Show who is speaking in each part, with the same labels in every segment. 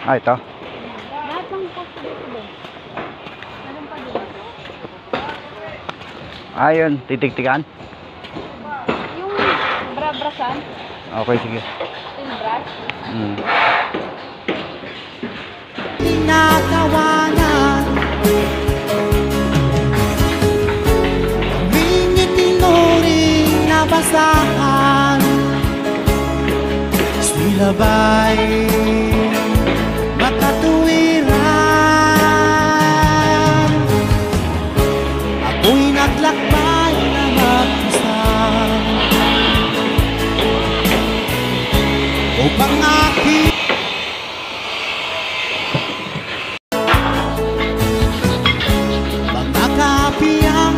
Speaker 1: Ah, ito.
Speaker 2: Lahat ng post dito ba? Meron pa dito.
Speaker 1: Ayun, titiktikan.
Speaker 2: Yung brasan,
Speaker 1: Okay, sige.
Speaker 2: yung brush.
Speaker 3: Tinatawanan, kaming itinuring na basahan, sila ba'y makatuwiran? Ako'y naglakbay na mag-isa upang aking mga kapiyang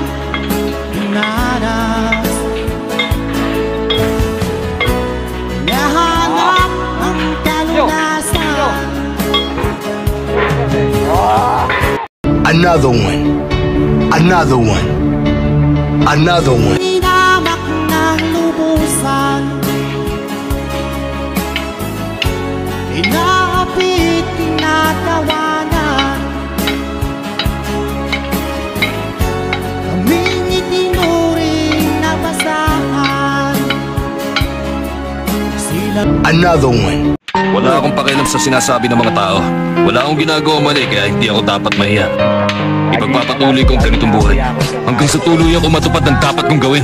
Speaker 3: dinanas, nahanap ang kalunasan.
Speaker 4: Another one. Another one. Another one.
Speaker 3: Inamak ng lubusan, inaapit, tinatawanan, kaming itinuring na basahan, sila.
Speaker 4: Another one.
Speaker 5: Wala akong pakialam sa sinasabi ng mga tao. Wala akong ginagawa mali kaya hindi ako dapat mahiya. Ipagpapatuloy ko ang ganitong buhay hanggang sa tuluyan ko matupad ng dapat kong gawin.